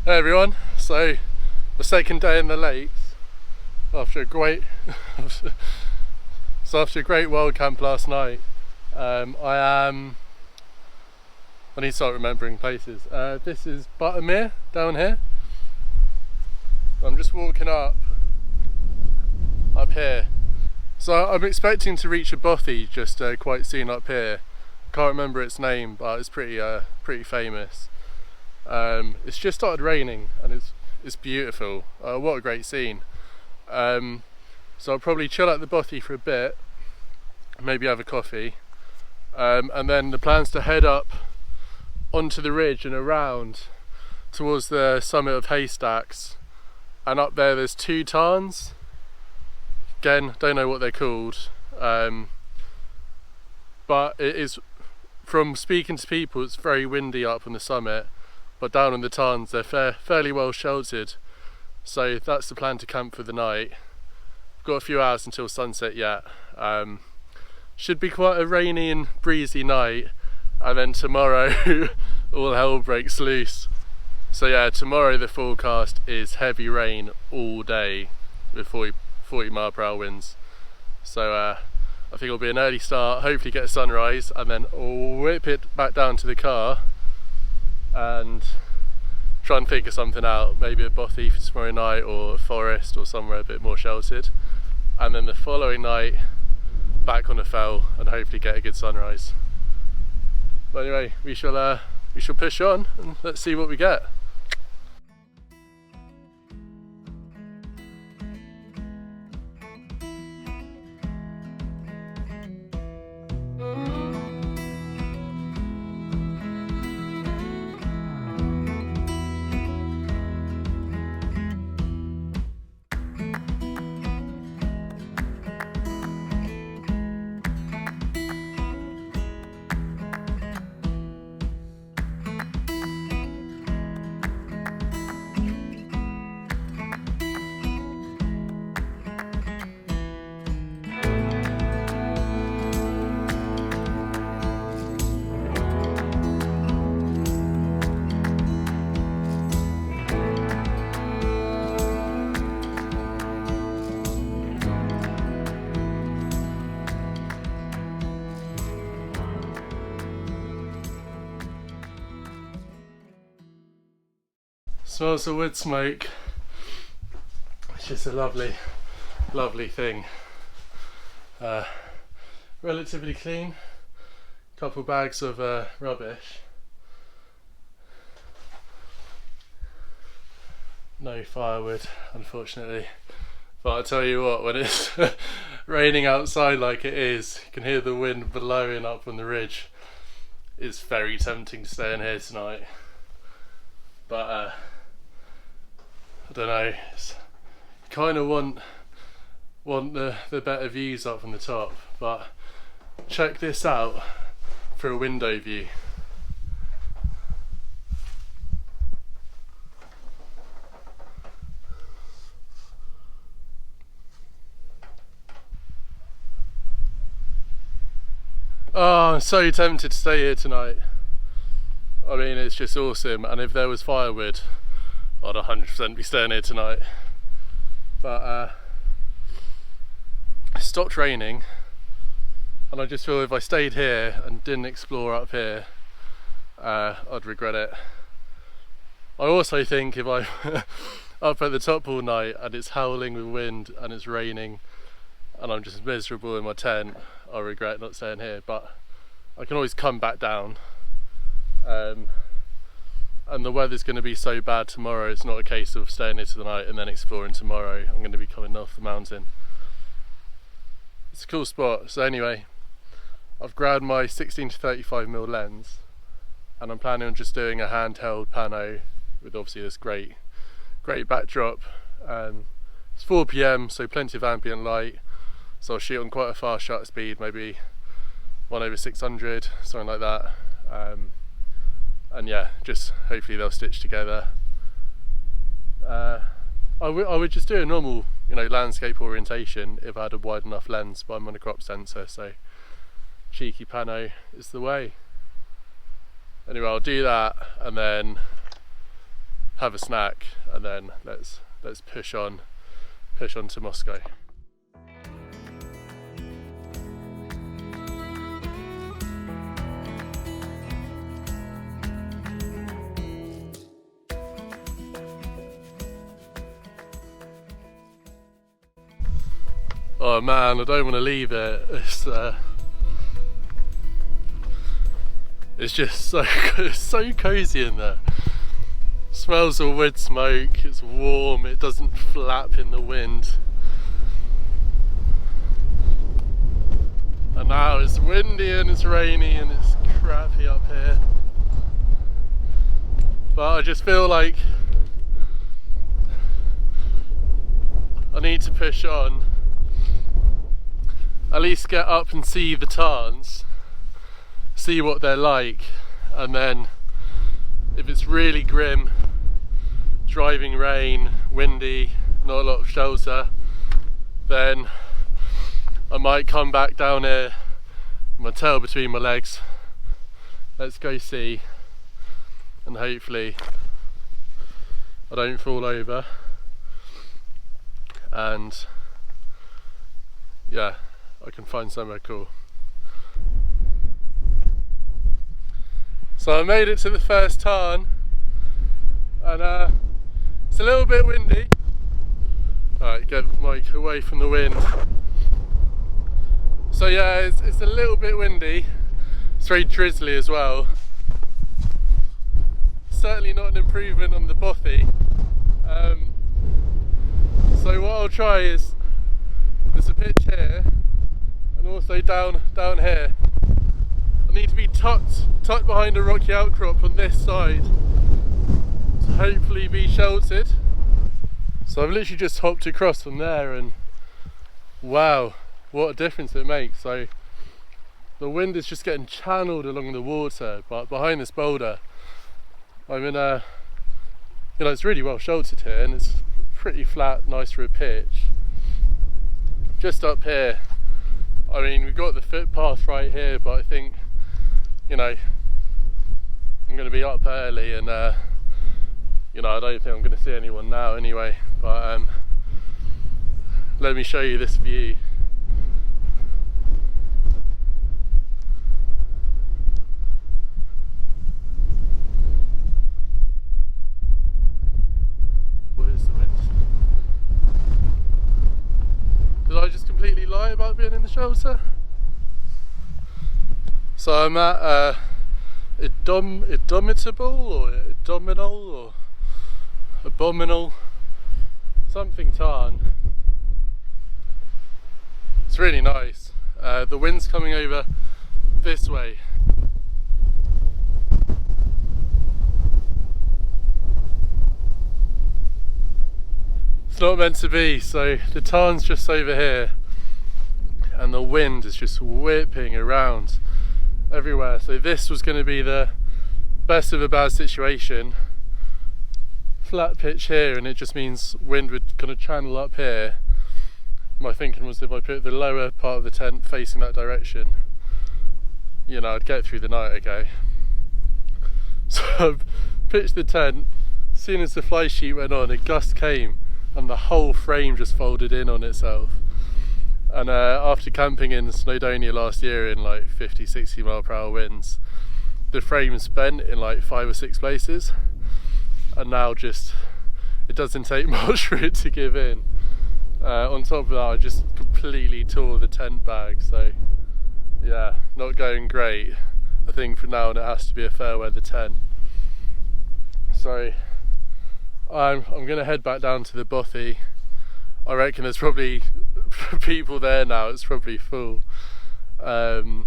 Hey everyone, so the second day in the lakes after a great after a great wild camp last night. I need to start remembering places. This is Buttermere down here. I'm just walking up here. So I'm expecting to reach a Bothy just quite soon up here. Can't remember its name, but it's pretty famous. It's just started raining and it's beautiful. What a great scene. So I'll probably chill at the Bothy for a bit, maybe have a coffee, and then the plan's to head up onto the ridge and around towards the summit of Haystacks, and up there's two tarns. Again, don't know what they're called, but it is, from speaking to people, it's very windy up on the summit. But down on the tarns they're fairly well sheltered, so that's the plan to camp for the night. Got a few hours until sunset yet. Should be quite a rainy and breezy night, and then tomorrow all hell breaks loose. So yeah, tomorrow the forecast is heavy rain all day with 40 mile/hour winds. So I think it'll be an early start, hopefully get a sunrise, and then whip it back down to the car and try and figure something out, maybe a Bothy for tomorrow night or a forest or somewhere a bit more sheltered, and then the following night back on a fell and hopefully get a good sunrise. But anyway, we shall push on and let's see what we get. Smells of wood smoke, which is a lovely thing. Relatively clean, couple bags of rubbish, no firewood unfortunately, but I'll tell you what, when it's raining outside like it is, you can hear the wind blowing up on the ridge. It's very tempting to stay in here tonight, but I don't know, you kind of want the better views up from the top, but check this out for a window view. Oh, I'm so tempted to stay here tonight. I mean, it's just awesome, and if there was firewood, I'd 100% be staying here tonight. But it stopped raining, and I just feel if I stayed here and didn't explore up here, I'd regret it. I also think if I'm up at the top all night and it's howling with wind and it's raining and I'm just miserable in my tent, I'll regret not staying here. But I can always come back down. And the weather's going to be so bad tomorrow, it's not a case of staying here tonight and then exploring tomorrow. I'm going to be coming off the mountain. It's a cool spot. So anyway, I've grabbed my 16 to 35mm lens, and I'm planning on just doing a handheld pano with obviously this great backdrop. It's 4 PM, so plenty of ambient light, so I'll shoot on quite a fast shutter speed, maybe 1/600, something like that. And yeah, just hopefully they'll stitch together. I would just do a normal, landscape orientation if I had a wide enough lens, but I'm on a crop sensor, so cheeky pano is the way. Anyway, I'll do that and then have a snack, and then let's push on to Moscow. Oh man, I don't want to leave it. It's just so cozy in there. Smells of wood smoke, it's warm, it doesn't flap in the wind. And now it's windy and it's rainy and it's crappy up here. But I just feel like I need to push on. At least get up and see the tarns, see what they're like, and then if it's really grim, driving rain, windy, not a lot of shelter, then I might come back down here with my tail between my legs. Let's go see, and hopefully I don't fall over, and yeah, I can find somewhere cool. So I made it to the first tarn, and it's a little bit windy. Alright, get the mic away from the wind. So yeah, it's a little bit windy. It's very drizzly as well. Certainly not an improvement on the Bothy. So what I'll try is, there's a pitch here, and also down here. I need to be tucked behind a rocky outcrop on this side to hopefully be sheltered. So I've literally just hopped across from there, and wow, what a difference it makes. So the wind is just getting channeled along the water, but behind this boulder I'm in a, it's really well sheltered here, and it's pretty flat, nice for a pitch. Just up here, I mean, we've got the footpath right here, but I think, I'm going to be up early, and I don't think I'm going to see anyone now anyway, but let me show you this view. Where's the wind? Did I just completely lie about being in the shelter? So I'm at Indomitable or Abdominal or Abominal something tarn. It's really nice. The wind's coming over this way. It's not meant to be, so the tarn's just over here and the wind is just whipping around everywhere. So this was going to be the best of a bad situation. Flat pitch here, and it just means wind would kind of channel up here. My thinking was if I put the lower part of the tent facing that direction, I'd get through the night okay. So I've pitched the tent. As soon as the fly sheet went on, a gust came and the whole frame just folded in on itself. And after camping in Snowdonia last year in like 50-60 mile per hour winds, the frame is bent in like 5 or 6 places, and now just it doesn't take much for it to give in. On top of that, I just completely tore the tent bag, so yeah, not going great. I think from now on it has to be a fair weather tent. So I'm going to head back down to the Bothy. I reckon there's probably people there now, it's probably full. But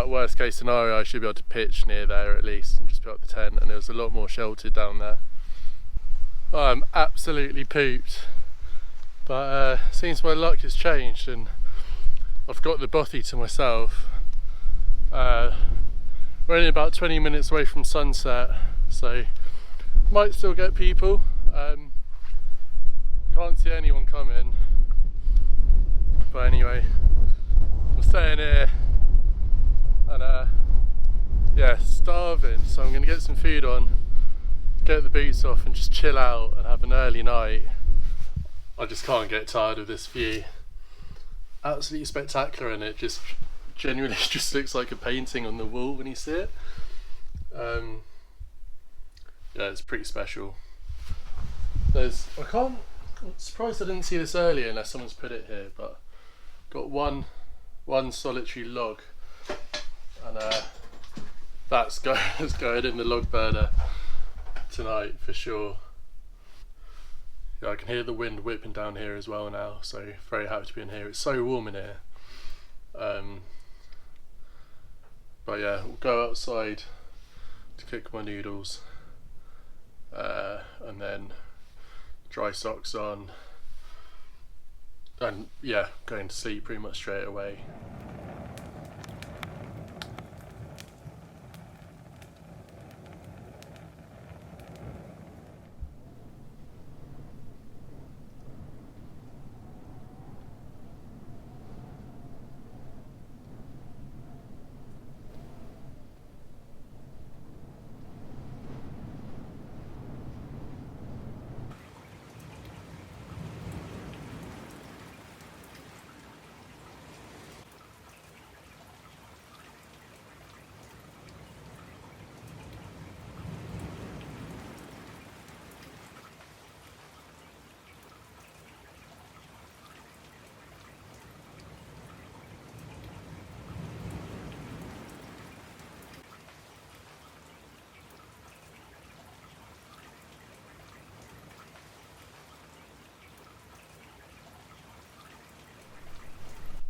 worst case scenario, I should be able to pitch near there at least and just put up the tent, and it was a lot more sheltered down there. I'm absolutely pooped, but seems my luck has changed and I've got the Bothy to myself. We're only about 20 minutes away from sunset, so might still get people. Can't see anyone coming, but anyway, I'm staying here and yeah, starving, so I'm going to get some food on, get the boots off and just chill out and have an early night. I just can't get tired of this view. Absolutely spectacular, and it just genuinely just looks like a painting on the wall when you see it. Yeah, it's pretty special. I'm surprised I didn't see this earlier unless someone's put it here, but got one solitary log, and that's going in the log burner tonight for sure. Yeah, I can hear the wind whipping down here as well now, so very happy to be in here. It's so warm in here. But yeah, we'll go outside to cook my noodles, and then dry socks on, and yeah, going to sleep pretty much straight away.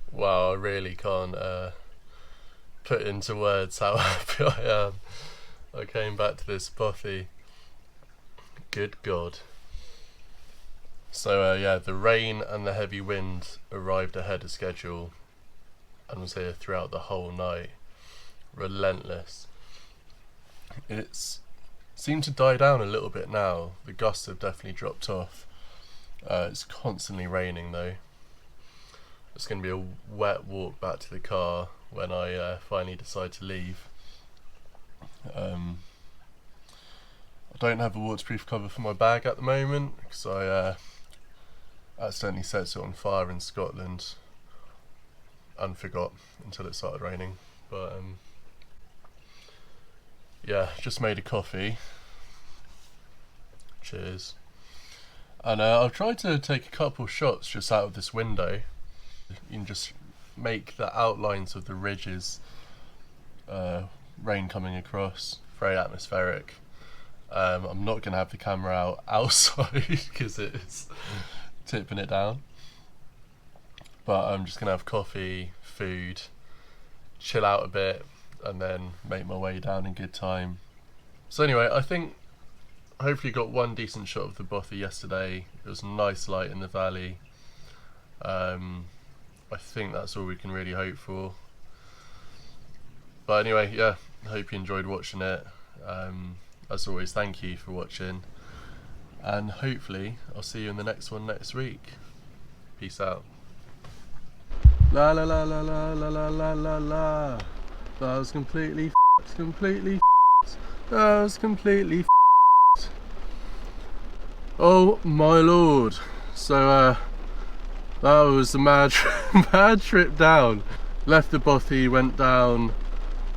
Wow, I really can't put into words how happy I am. I came back to this Buffy. Good God. So yeah, the rain and the heavy wind arrived ahead of schedule and was here throughout the whole night. Relentless. It's seemed to die down a little bit now. The gusts have definitely dropped off. It's constantly raining though. It's going to be a wet walk back to the car when I finally decide to leave. I don't have a waterproof cover for my bag at the moment because I accidentally set it on fire in Scotland and forgot until it started raining. But yeah, just made a coffee. Cheers. And I've tried to take a couple shots just out of this window. You can just make the outlines of the ridges, rain coming across, very atmospheric. I'm not going to have the camera out outside because it's tipping it down, but I'm just going to have coffee, food, chill out a bit, and then make my way down in good time. So anyway, I think hopefully got one decent shot of the Bothy yesterday. It was a nice light in the valley. I think that's all we can really hope for. But anyway, yeah, I hope you enjoyed watching it. As always, thank you for watching, and hopefully I'll see you in the next one next week. Peace out. La la la la la la la la la la. That was completely completely that was completely oh my lord. So that was a mad trip down. Left the Bothy, went down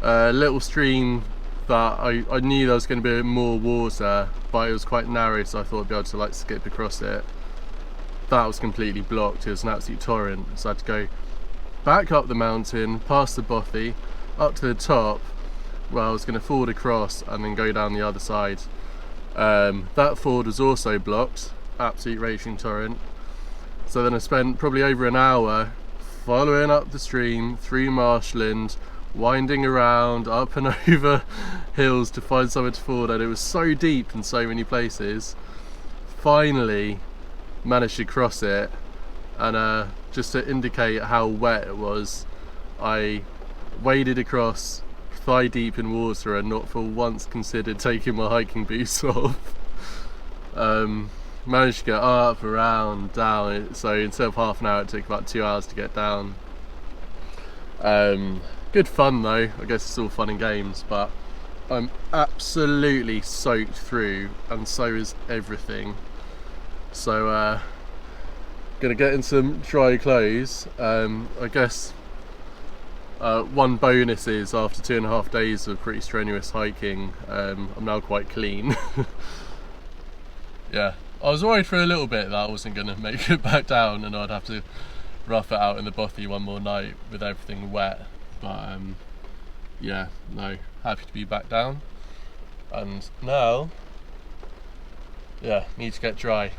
a little stream that I knew there was going to be more water, but it was quite narrow, so I thought I'd be able to like skip across it. That was completely blocked. It was an absolute torrent, so I had to go back up the mountain, past the Bothy, up to the top, where I was going to ford across and then go down the other side. That ford was also blocked, absolute raging torrent. So then I spent probably over an hour following up the stream, through marshland, winding around, up and over hills to find somewhere to ford, and it was so deep in so many places. Finally managed to cross it, and just to indicate how wet it was, I waded across thigh deep in water and not for once considered taking my hiking boots off. Managed to get up, around, down, so instead of half an hour it took about 2 hours to get down. Good fun though, I guess it's all fun and games, but I'm absolutely soaked through, and so is everything. So gonna get in some dry clothes. I guess one bonus is after 2.5 days of pretty strenuous hiking, I'm now quite clean. Yeah, I was worried for a little bit that I wasn't gonna make it back down and I'd have to rough it out in the Bothy one more night with everything wet, but yeah, no, happy to be back down. And now, yeah, need to get dry.